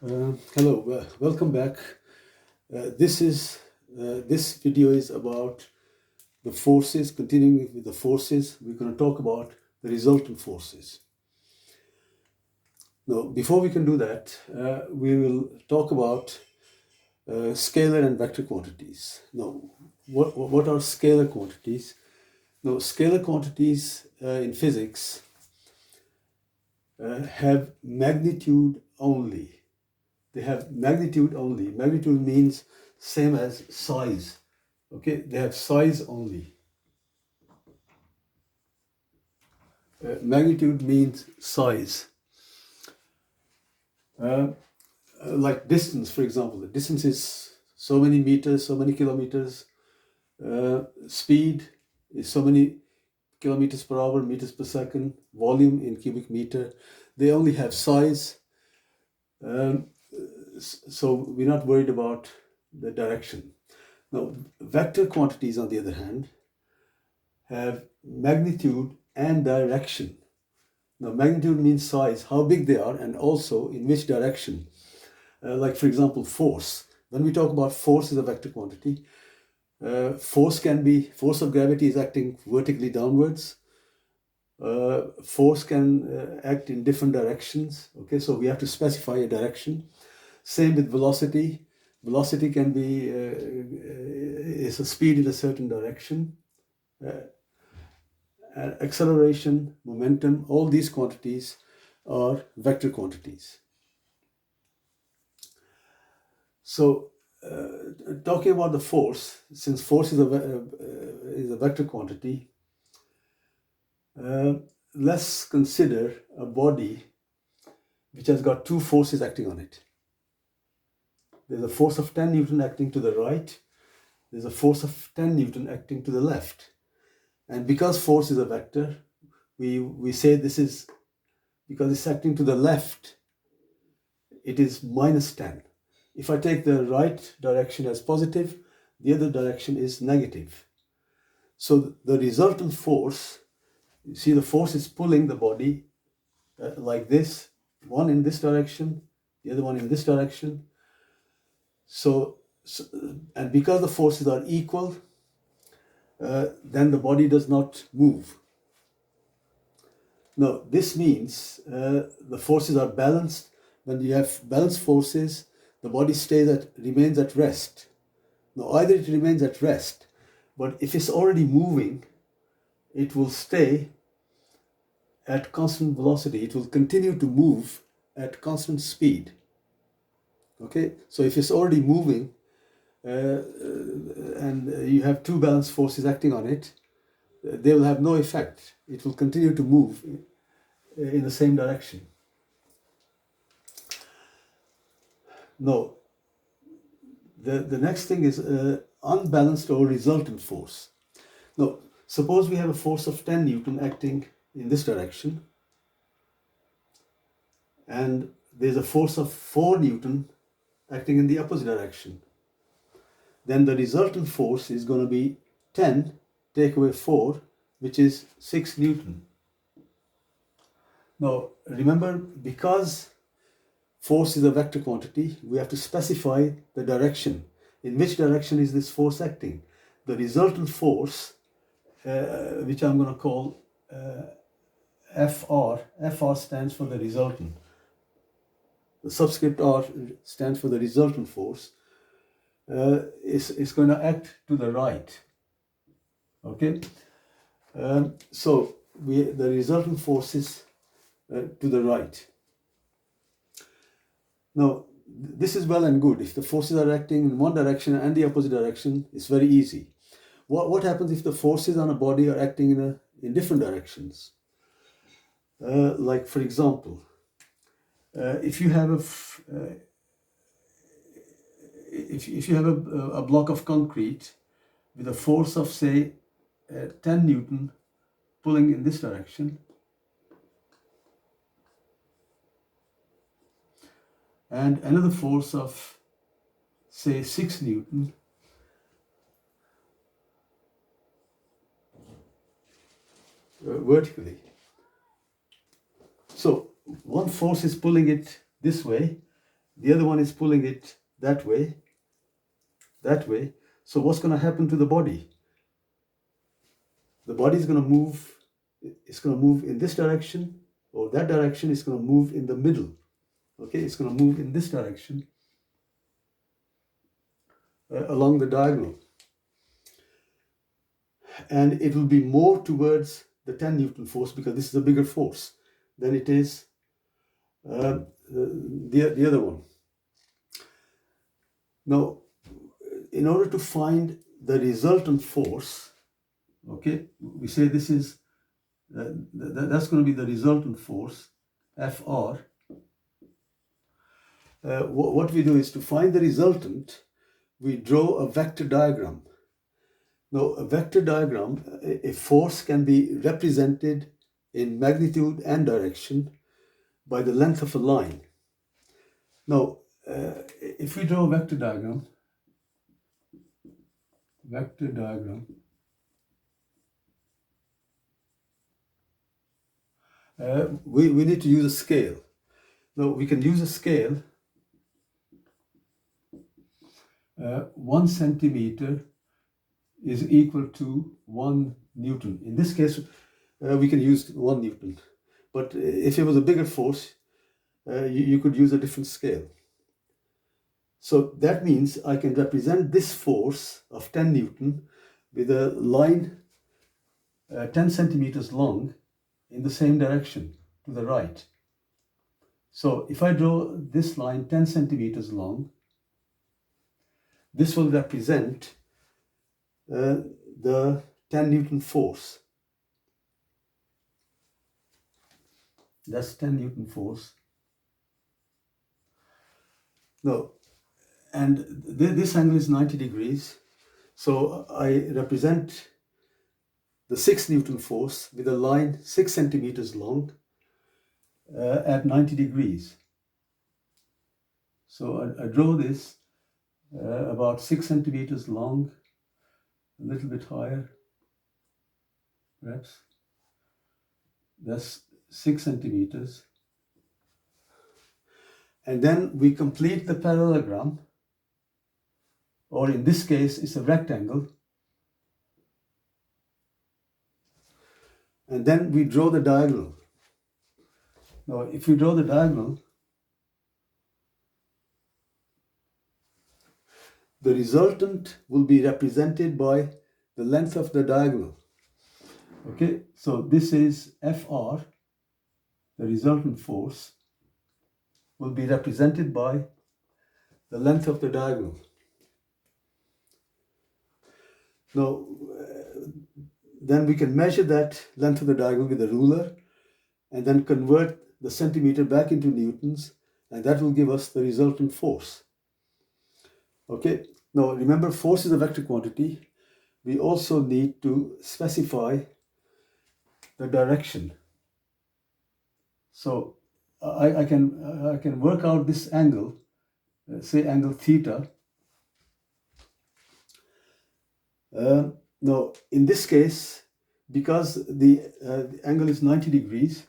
Hello, welcome back. This video is about the forces. Continuing with the forces, we're going to talk about the resultant forces. Now, before we can do that, we will talk about scalar and vector quantities. Now, what are scalar quantities? Now, scalar quantities in physics have magnitude only. They have magnitude only. Magnitude means same as size. Okay, they have size only. Magnitude means size. Like distance, for example. The distance is so many meters, so many kilometers. Speed is so many kilometers per hour, meters per second. Volume in cubic meter. They only have size. So we're not worried about the direction. Now, vector quantities, on the other hand, have magnitude and direction. Now, magnitude means size, how big they are, and also in which direction. Like, for example, force. When we talk about force as a vector quantity, force of gravity is acting vertically downwards. Force can act in different directions. Okay, so we have to specify a direction. Same with velocity. Velocity can be is a speed in a certain direction. Acceleration, momentum, all these quantities are vector quantities. So, talking about the force, since force is a vector quantity, let's consider a body which has got two forces acting on it. There's a force of 10 Newton acting to the right. There's a force of 10 Newton acting to the left. And because force is a vector, we say this is, because it's acting to the left, it is minus 10. If I take the right direction as positive, the other direction is negative. So the resultant force, you see the force is pulling the body like this, one in this direction, the other one in this direction. So and because the forces are equal, then the body does not move. Now, this means the forces are balanced. When you have balanced forces, the body remains at rest. Now, either it remains at rest, but if it's already moving, it will stay at constant velocity. It will continue to move at constant speed. Okay, so if it's already moving and you have two balanced forces acting on it, they will have no effect. It will continue to move in the same direction. No, the next thing is unbalanced or resultant force. Now, suppose we have a force of 10 Newton acting in this direction, and there's a force of 4 Newton acting in the opposite direction. Then the resultant force is going to be 10 take away 4, which is 6 Newton. Now, remember, because force is a vector quantity, we have to specify the direction. In which direction is this force acting? The resultant force, which I'm going to call FR stands for the resultant. The subscript R stands for the resultant force, is going to act to the right. Okay? So the resultant force is to the right. Now, this is well and good. If the forces are acting in one direction and the opposite direction, it's very easy. What happens if the forces on a body are acting in different directions? Like, for example, if you have a block of concrete with a force of, say, 10 Newton pulling in this direction, and another force of, say, 6 Newton vertically. So one force is pulling it this way, the other one is pulling it that way. So what's going to happen to the body? The body is going to move, it's going to move in this direction, or that direction. Is going to move in the middle. Okay, it's going to move in this direction along the diagonal. And it will be more towards the 10 Newton force, because this is a bigger force than it is the other one. Now, in order to find the resultant force, okay, we say this is, that's going to be the resultant force, Fr. What we do is, to find the resultant, we draw a vector diagram. Now, a vector diagram, a force can be represented in magnitude and direction by the length of a line. Now, if we draw a vector diagram, we need to use a scale. Now, we can use a scale. 1 centimeter is equal to 1 Newton. In this case, we can use 1 Newton. But if it was a bigger force, you could use a different scale. So that means I can represent this force of 10 Newton with a line 10 centimeters long in the same direction, to the right. So if I draw this line 10 centimeters long, this will represent the 10 Newton force. That's 10 Newton force. Now, and this angle is 90 degrees. So I represent the 6 Newton force with a line 6 centimeters long at 90 degrees. So I draw this about 6 centimeters long, a little bit higher, perhaps. That's 6 centimeters. And then we complete the parallelogram, or in this case, it's a rectangle. And then we draw the diagonal. Now, if we draw the diagonal, the resultant will be represented by the length of the diagonal. Okay, so this is Fr, the resultant force, will be represented by the length of the diagonal. Now, then we can measure that length of the diagonal with a ruler, and then convert the centimeter back into newtons, and that will give us the resultant force. Okay, now remember, force is a vector quantity. We also need to specify the direction. So I can work out this angle, say angle theta. Now, in this case, because the angle is 90 degrees,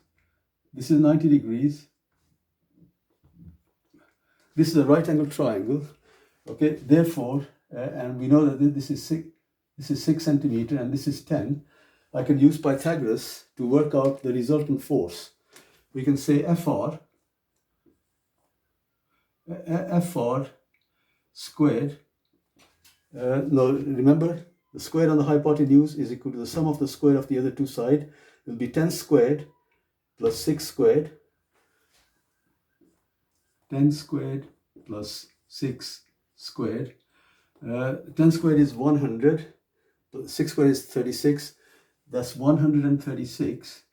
this is 90 degrees. This is a right angle triangle. Okay, therefore, and we know that this is 6 centimeter and this is 10. I can use Pythagoras to work out the resultant force. We can say Fr squared. Now remember, the square on the hypotenuse is equal to the sum of the square of the other two sides. It will be 10 squared plus 6 squared. 10 squared plus 6 squared. 10 squared is 100. 6 squared is 36. That's 136.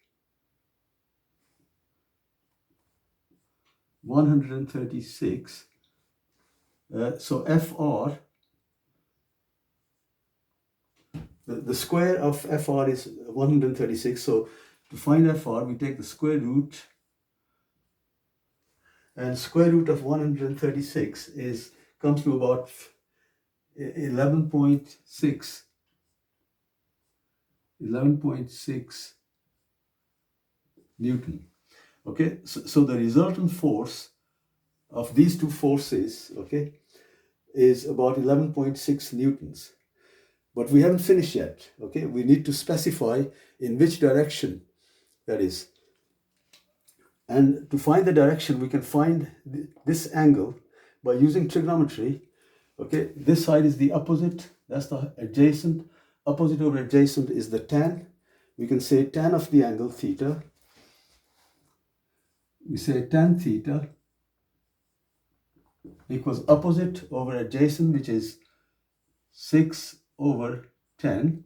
136. So Fr, the square of Fr is 136. So to find Fr, we take the square root, and square root of 136 comes to about 11.6 Newton. Okay, so the resultant force of these two forces, okay, is about 11.6 newtons. But we haven't finished yet, okay? We need to specify in which direction that is. And to find the direction, we can find this angle by using trigonometry. Okay, this side is the opposite, that's the adjacent. Opposite over adjacent is the tan. We can say tan of the angle theta. We say tan theta equals opposite over adjacent, which is 6 over 10.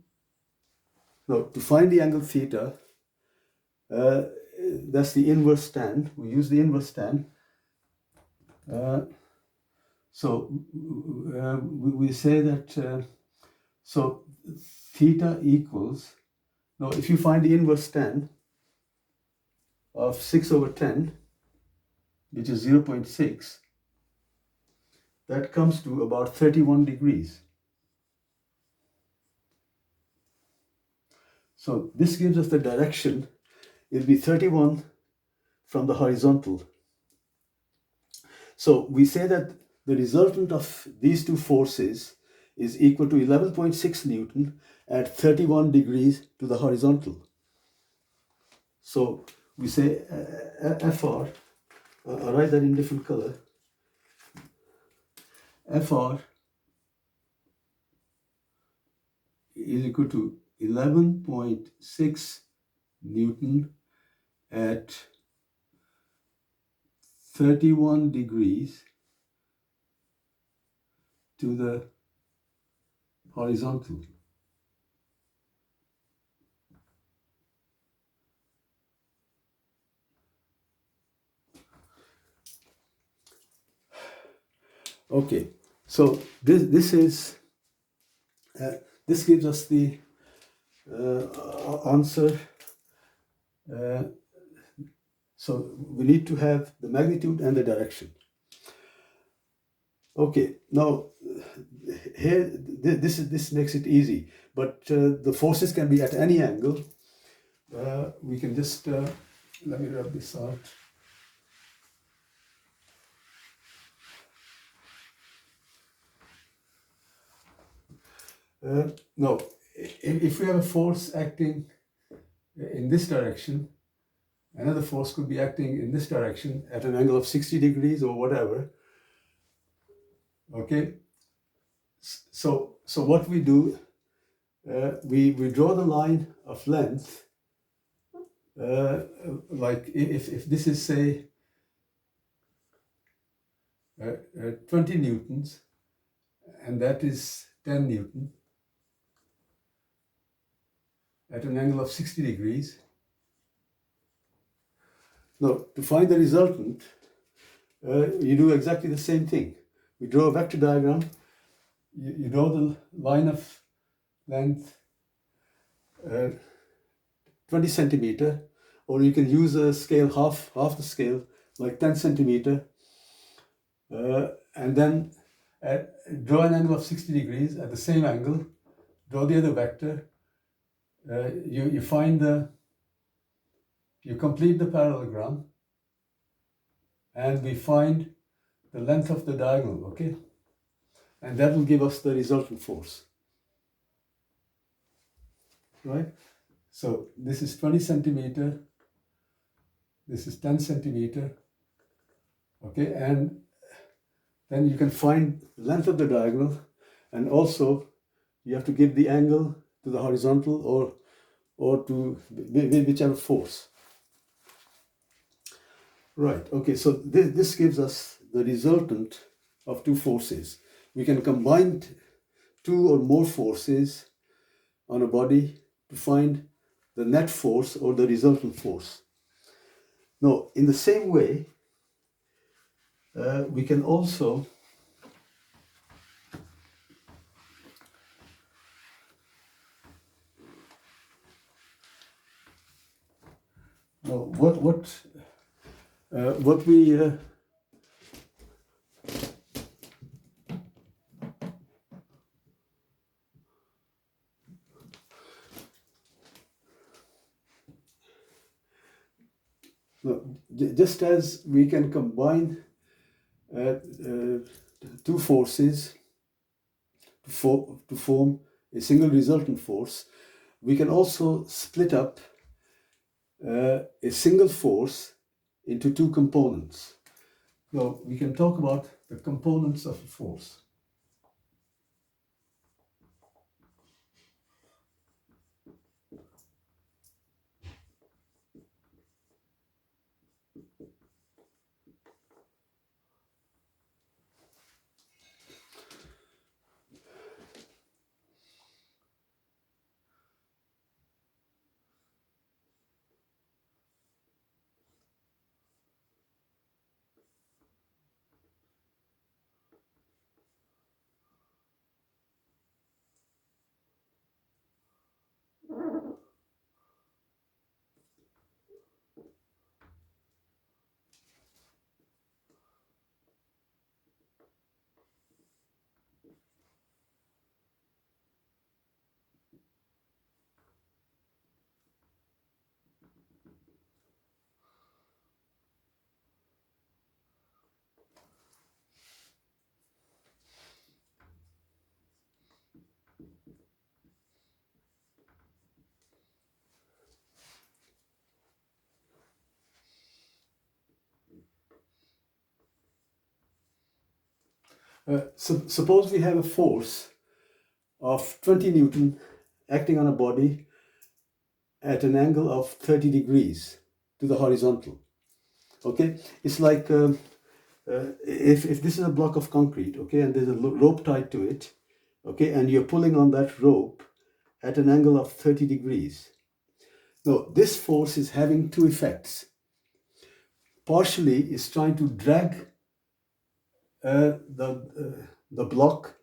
So to find the angle theta, that's the inverse tan. We use the inverse tan. We say that, so theta equals, now if you find the inverse tan of 6 over 10, which is 0.6, that comes to about 31 degrees. So this gives us the direction. It'll be 31 from the horizontal. So we say that the resultant of these two forces is equal to 11.6 Newton at 31 degrees to the horizontal. So we say FR, I'll write that in different color. FR is equal to 11.6 Newton at 31 degrees to the horizontal. Okay, so this gives us the answer. So we need to have the magnitude and the direction. Okay, now here this makes it easy, but the forces can be at any angle. We can just let me rub this out. No, if we have a force acting in this direction, another force could be acting in this direction at an angle of 60 degrees or whatever. Okay, so what we do, we draw the line of length, like if this is, say, 20 newtons, and that is 10 Newton at an angle of 60 degrees. Now, to find the resultant, you do exactly the same thing. We draw a vector diagram. You draw the line of length 20 centimeter, or you can use a scale half the scale, like 10 centimeter, and then draw an angle of 60 degrees at the same angle. Draw the other vector. You complete the parallelogram, and we find the length of the diagonal, okay? And that will give us the resultant force, right? So this is 20 centimeter, this is 10 centimeter, okay? And then you can find the length of the diagonal, and also you have to give the angle to the horizontal or to whichever force. Right, okay, so this gives us the resultant of two forces. We can combine two or more forces on a body to find the net force or the resultant force. Now, in the same way, we can also what we just as we can combine two forces to form a single resultant force, we can also split up a single force into two components. So we can talk about the components of a force. Suppose we have a force of 20 Newton acting on a body at an angle of 30 degrees to the horizontal. Okay, it's like if this is a block of concrete, okay, and there's a rope tied to it, okay, and you're pulling on that rope at an angle of 30 degrees. Now, this force is having two effects. Partially, it's trying to drag the block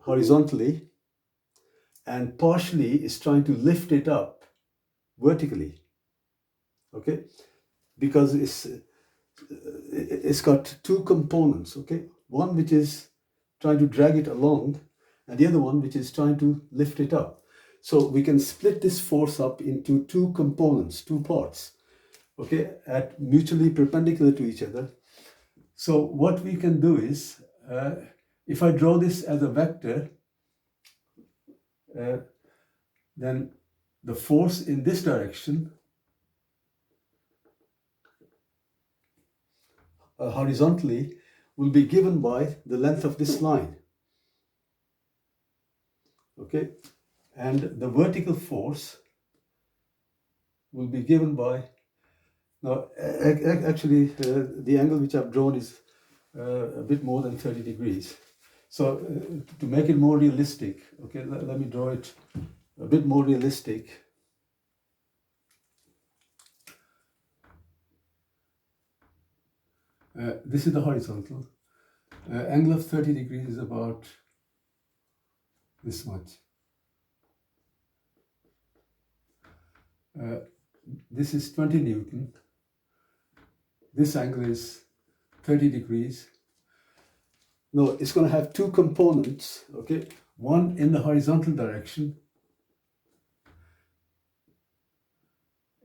horizontally, and partially is trying to lift it up vertically. Okay, because it's got two components. Okay, one which is trying to drag it along, and the other one which is trying to lift it up. So we can split this force up into two components, two parts, okay, at mutually perpendicular to each other. So what we can do is, if I draw this as a vector, then the force in this direction horizontally will be given by the length of this line. Okay, and the vertical force will be given by, now actually the angle which I've drawn is a bit more than 30 degrees. So to make it more realistic, okay, let me draw it a bit more realistic. This is the horizontal. Angle of 30 degrees is about this much. This is 20 Newton. This angle is 30 degrees. Now it's going to have two components, okay? One in the horizontal direction.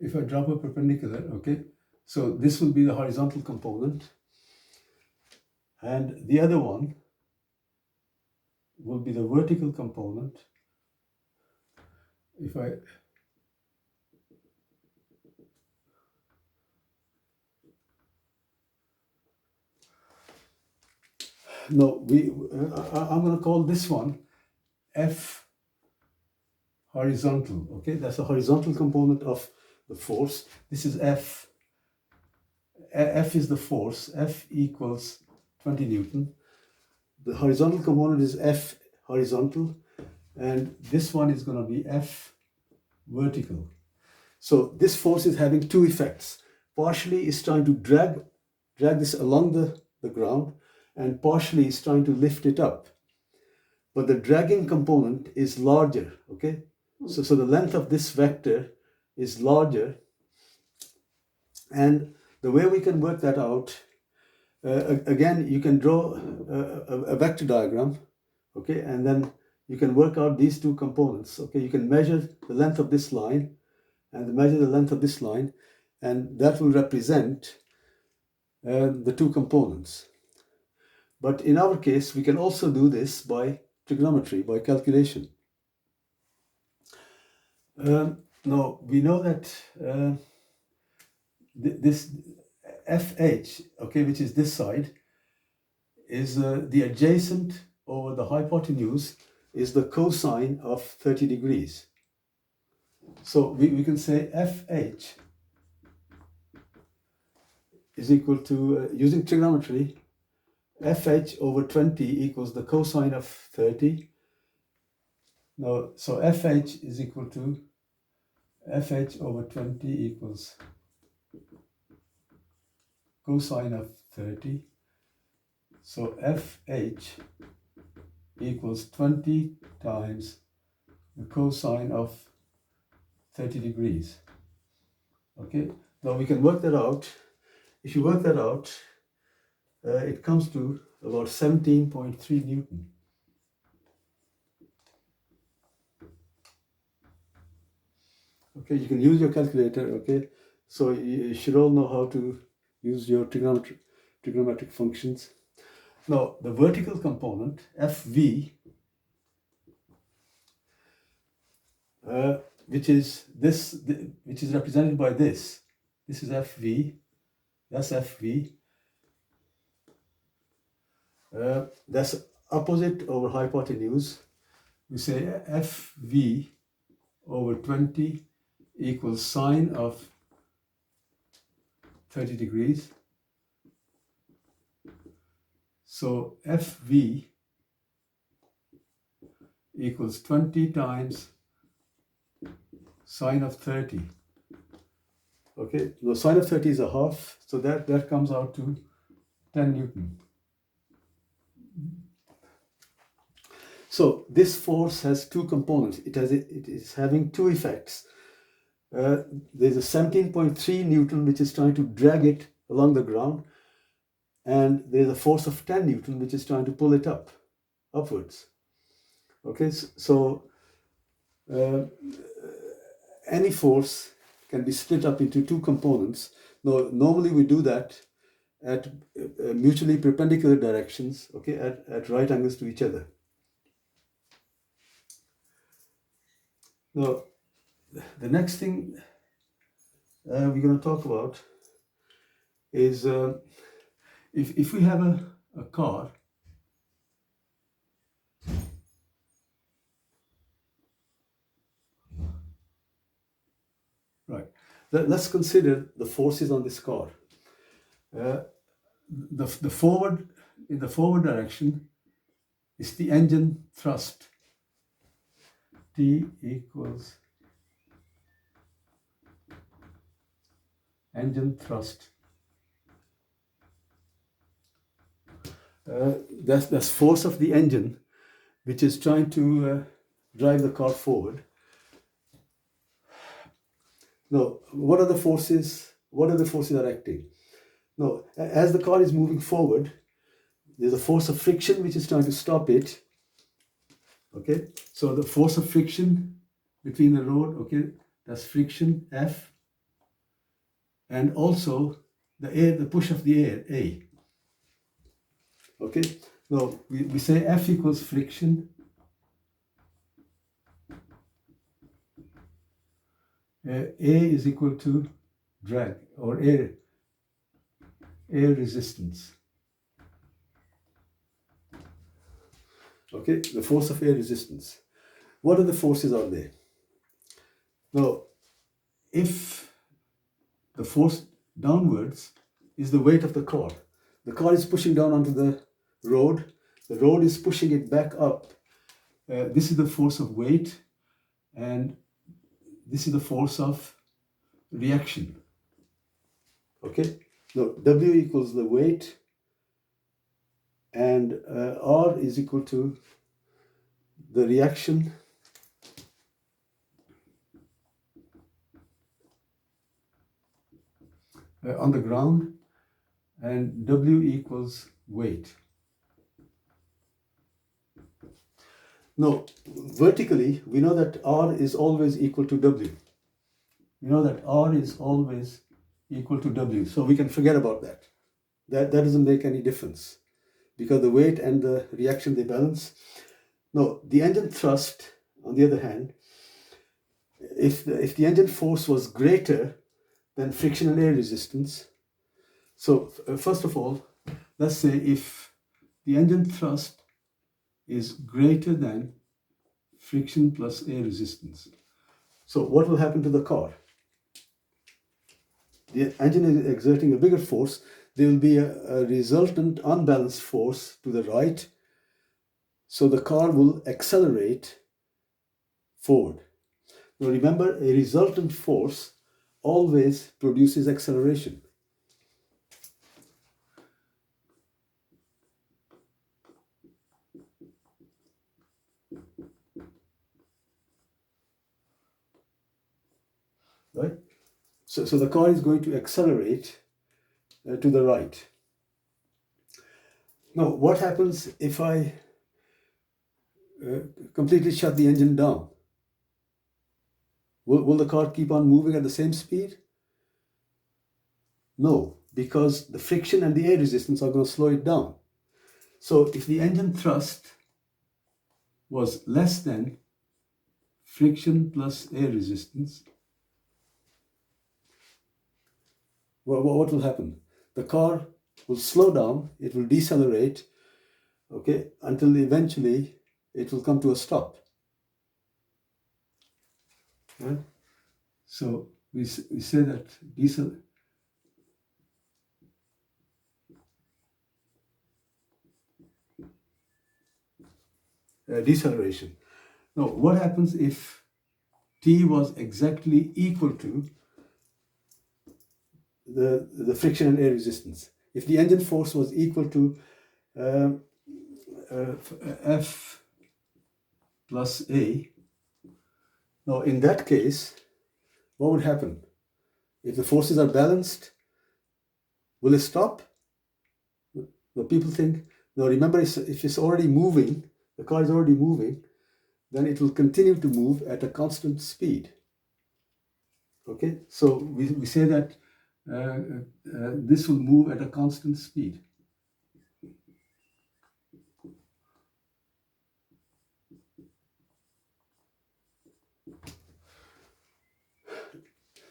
If I drop a perpendicular, okay? So this will be the horizontal component. And the other one will be the vertical component. If I no, I'm going to call this one F horizontal. Okay, that's the horizontal component of the force. This is F. F is the force. F equals 20 Newton. The horizontal component is F horizontal, and this one is going to be F vertical. So this force is having two effects. Partially is trying to drag this along the ground, and partially is trying to lift it up. But the dragging component is larger, okay? So the length of this vector is larger, and the way we can work that out, again, you can draw a vector diagram, okay, and then you can work out these two components, okay? You can measure the length of this line and measure the length of this line, and that will represent the two components. But in our case, we can also do this by trigonometry, by calculation. Now, we know that this FH, okay, which is this side, is the adjacent over the hypotenuse is the cosine of 30 degrees. So we can say FH is equal to, using trigonometry, FH over 20 equals the cosine of 30. Now, so FH is equal to FH over 20 equals cosine of 30. So FH equals 20 times the cosine of 30 degrees. Okay, now we can work that out. If you work that out, it comes to about 17.3 Newton. Okay, you can use your calculator, okay? So you should all know how to use your trigonometric functions. Now, the vertical component, FV, which is represented by this. This is FV, that's FV. That's opposite over hypotenuse. We say FV over 20 equals sine of 30 degrees. So FV equals 20 times sine of 30. Okay, the sine of 30 is a half, so that comes out to 10 Newton. So this force has two components. It is having two effects. There's a 17.3 Newton which is trying to drag it along the ground, and there's a force of 10 Newton which is trying to pull it upwards. Okay, so any force can be split up into two components. Now, normally we do that at mutually perpendicular directions, okay, at right angles to each other. Now, the next thing we're going to talk about is if we have a car, right, let's consider the forces on this car. In the forward direction is the engine thrust. T equals engine thrust. That's force of the engine, which is trying to drive the car forward. Now, what are the forces? What are the forces that are acting? Now, as the car is moving forward, there's a force of friction which is trying to stop it. Okay, so the force of friction between the road, okay, that's friction, F, and also the push of the air, A. Okay, now we say F equals friction, A is equal to drag or air resistance. Okay, the force of air resistance. What are the forces out there? Now, if the force downwards is the weight of the car is pushing down onto the road is pushing it back up. This is the force of weight, and this is the force of reaction. Okay, now W equals the weight, and R is equal to the reaction on the ground, and W equals weight. Now, vertically, we know that R is always equal to W. We know that R is always equal to W, so we can forget about that. That doesn't make any difference. because the weight and the reaction, they balance. Now, the engine thrust, on the other hand, if the engine force was greater than friction and air resistance, so first of all, let's say if the engine thrust is greater than friction plus air resistance. So what will happen to the car? The engine is exerting a bigger force. There will be a resultant unbalanced force to the right. So the car will accelerate forward. Now remember, a resultant force always produces acceleration. Right? So the car is going to accelerate to the right. Now, what happens if I completely shut the engine down? Will the car keep on moving at the same speed? No, because the friction and the air resistance are going to slow it down. So if the engine thrust was less than friction plus air resistance, what will happen? The car will slow down, it will decelerate, okay, until eventually it will come to a stop. Right? So we say that deceleration. Now, what happens if T was exactly equal to the friction and air resistance? If the engine force was equal to F plus A, now in that case, what would happen? If the forces are balanced, will it stop? No, people think, no, remember, if it's already moving, the car is already moving, then it will continue to move at a constant speed. Okay, so we say that this will move at a constant speed.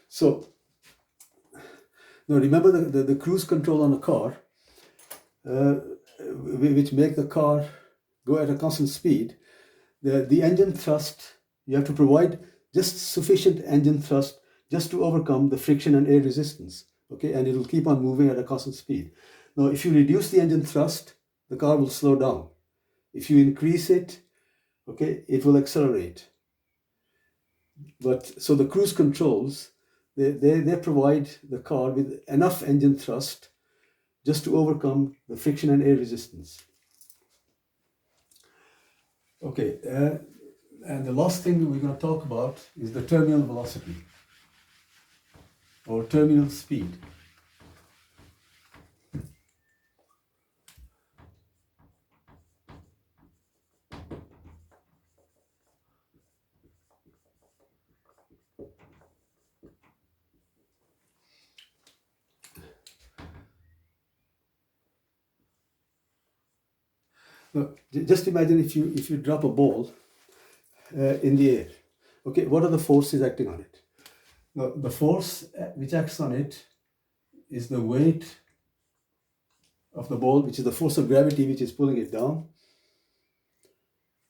So now remember the cruise control on a car, which make the car go at a constant speed. The engine thrust, you have to provide just sufficient engine thrust just to overcome the friction and air resistance. Okay, and it will keep on moving at a constant speed. Now, if you reduce the engine thrust, the car will slow down. If you increase it, okay, it will accelerate. But so the cruise controls, they provide the car with enough engine thrust just to overcome the friction and air resistance. Okay, and the last thing we're going to talk about is the terminal velocity or terminal speed. Now, just imagine if you drop a ball in the air. Okay, what are the forces acting on it? Now, the force which acts on it is the weight of the ball, which is the force of gravity which is pulling it down.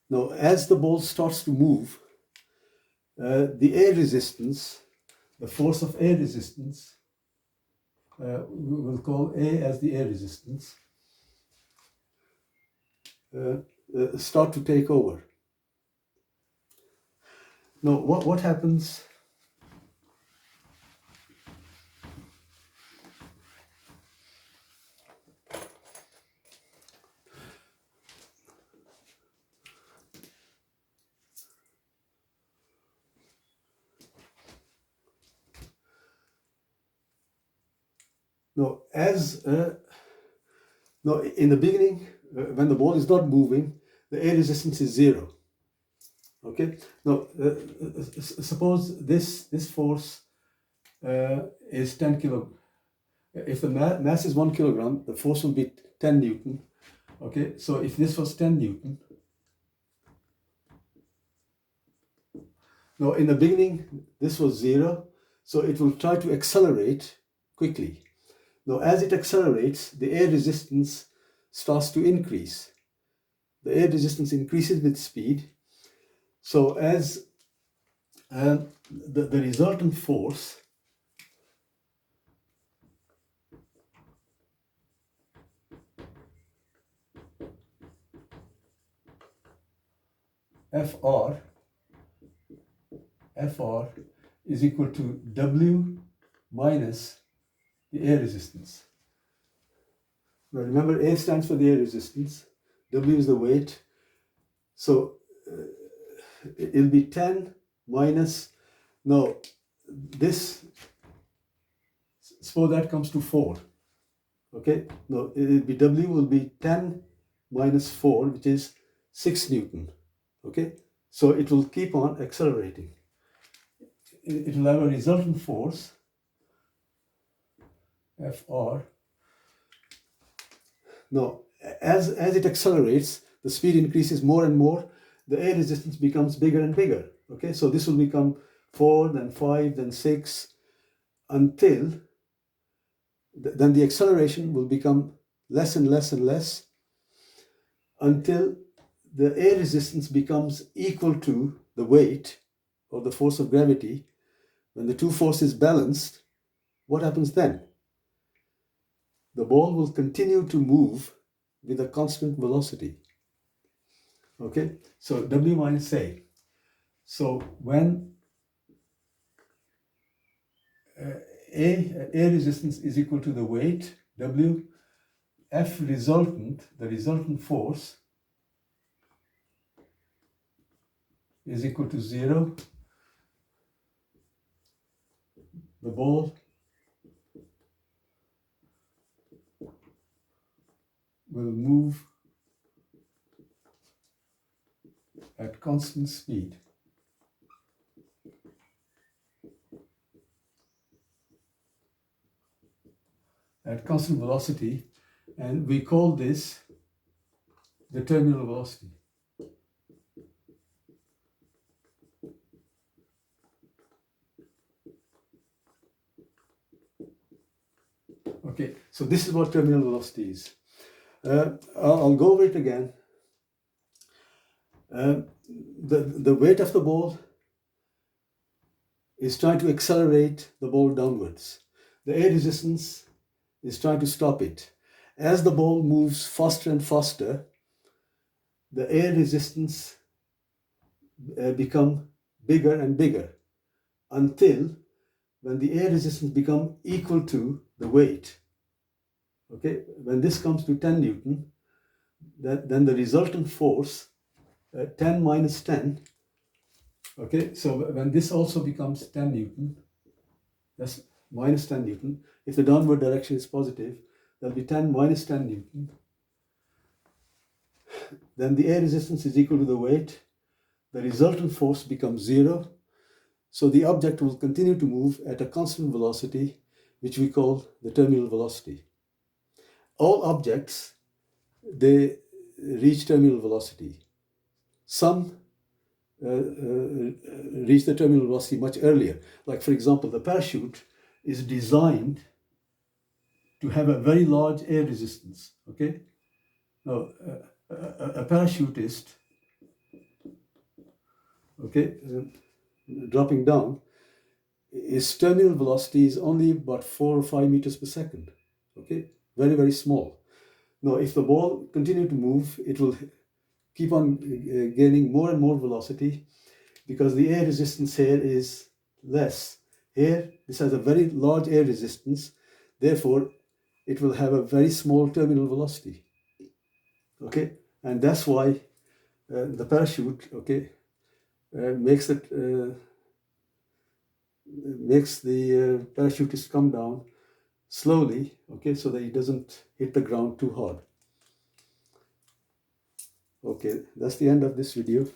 Now, as the ball starts to move, the air resistance, the force of air resistance, we'll call A as the air resistance, start to take over. Now, what happens? Now, in the beginning, when the ball is not moving, the air resistance is 0. Okay. Now, suppose this force is 10 kilo. If the mass is 1 kilogram, the force will be 10 Newton. Okay, so if this was 10 Newton, now in the beginning this was 0, so it will try to accelerate quickly. Now as it accelerates, the air resistance starts to increase. The air resistance increases with speed. So as the resultant force Fr is equal to W minus the air resistance. Now remember, A stands for the air resistance, W is the weight. So it'll be 10 minus, now this, suppose that comes to 4. Okay, now it'll be W will be 10 minus 4, which is 6 Newton. Okay, so it will keep on accelerating. It will have a resultant force Fr. Now, as it accelerates, the speed increases more and more, the air resistance becomes bigger and bigger. Okay, so this will become 4, then 5, then 6, until then the acceleration will become less and less and less, until the air resistance becomes equal to the weight or the force of gravity. When the two forces balanced, what happens then? The ball will continue to move with a constant velocity. Okay, so W minus A. So when air resistance is equal to the weight, W, F resultant, the resultant force, is equal to 0. The ball will move at constant speed. At constant velocity, and we call this the terminal velocity. Okay, so this is what terminal velocity is. I'll go over it again. The weight of the ball is trying to accelerate the ball downwards. The air resistance is trying to stop it. As the ball moves faster and faster, the air resistance become bigger and bigger, until when the air resistance become equal to the weight. Okay, when this comes to 10 Newton, then the resultant force, 10 minus 10, okay, so when this also becomes 10 Newton, that's minus 10 Newton. If the downward direction is positive, there'll be 10 minus 10 Newton. Then the air resistance is equal to the weight. The resultant force becomes 0. So the object will continue to move at a constant velocity, which we call the terminal velocity. All objects, they reach terminal velocity. Some reach the terminal velocity much earlier. Like, for example, the parachute is designed to have a very large air resistance. Okay, now a parachutist, okay, dropping down, his terminal velocity is only about 4 or 5 meters per second. Okay, very, very small. Now, if the ball continue to move, it will keep on gaining more and more velocity, because the air resistance here is less. Here, this has a very large air resistance, therefore it will have a very small terminal velocity. Okay, and that's why the parachute, okay, makes the parachutist come down slowly, okay, so that he doesn't hit the ground too hard. Okay, that's the end of this video.